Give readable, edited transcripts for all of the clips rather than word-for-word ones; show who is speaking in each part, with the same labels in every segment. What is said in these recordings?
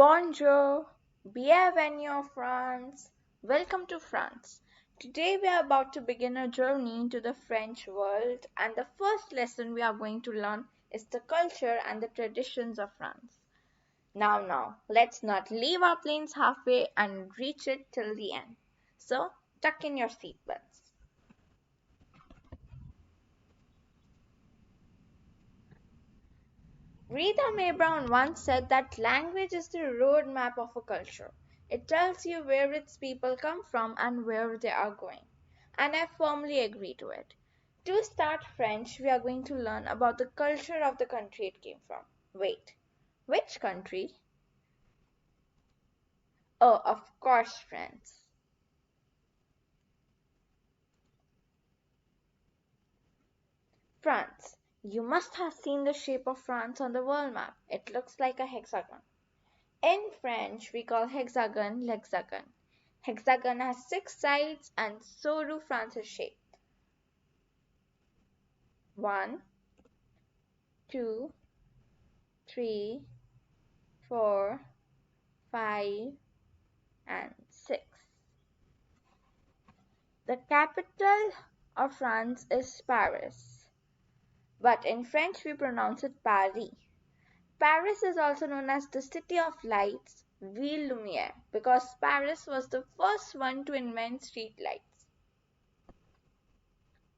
Speaker 1: Bonjour, bienvenue France. Welcome to France. Today we are about to begin a journey into the French world, and the first lesson we are going to learn is the culture and the traditions of France. Now, let's not leave our planes halfway and reach it till the end. So, tuck in your seatbelts. Rita Mae Brown once said that language is the roadmap of a culture. It tells you where its people come from and where they are going. And I firmly agree to it. To start French, we are going to learn about the culture of the country it came from. Wait, which country? Oh, of course, France. France. You must have seen the shape of France on the world map. It looks like a hexagon. In French, we call hexagon l'hexagone. Hexagon has 6 sides and so do France's shape. 1, 2, 3, 4, 5, and 6. The capital of France is Paris, but in French we pronounce it Paris. Paris is also known as the City of Lights, Ville Lumière, because Paris was the first one to invent street lights.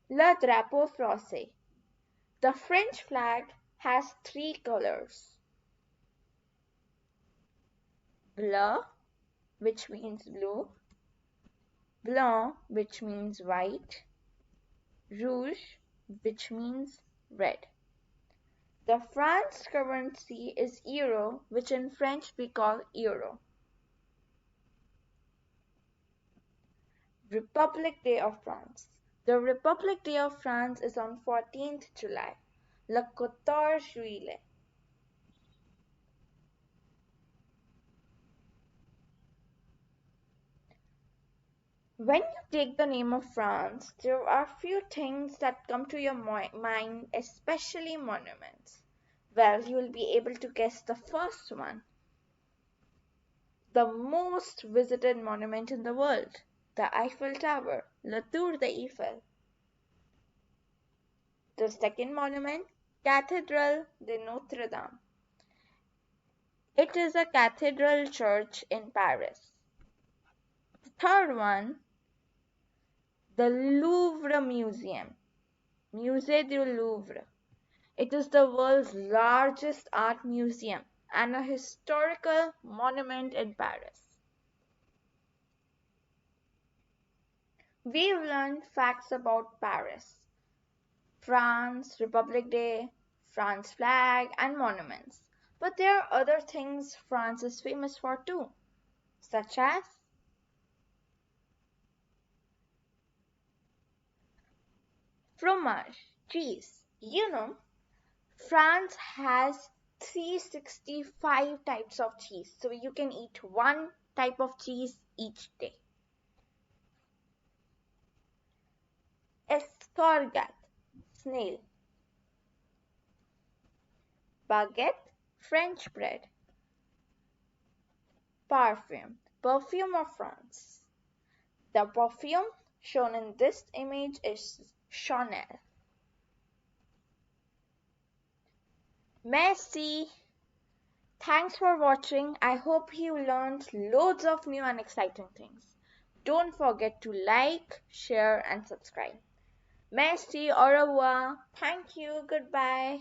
Speaker 1: Le drapeau français. The French flag has 3 colors. Bleu, which means blue, blanc, which means white, rouge, which means red. The France currency is euro, which in French we call euro. Republic Day of France. The Republic Day of France is on 14th July, le 14 juillet. When you take the name of France, there are few things that come to your mind, especially monuments. Well, you will be able to guess the first one. The most visited monument in the world, the Eiffel Tower, La Tour d'Eiffel. The second monument, Cathedral de Notre Dame. It is a cathedral church in Paris. The third one, the Louvre Museum, Musée du Louvre. It is the world's largest art museum and a historical monument in Paris. We've learned facts about Paris, France, Republic Day, France flag, and monuments. But there are other things France is famous for too, such as fromage, cheese. France has 365 types of cheese, so you can eat one type of cheese each day. Escargot, snail. Baguette, French bread. Parfum, perfume of France. The perfume shown in this image is Chanel. Merci. Thanks for watching. I hope you learned loads of new and exciting things. Don't forget to like, share, and subscribe. Merci, au revoir. Thank you. Goodbye.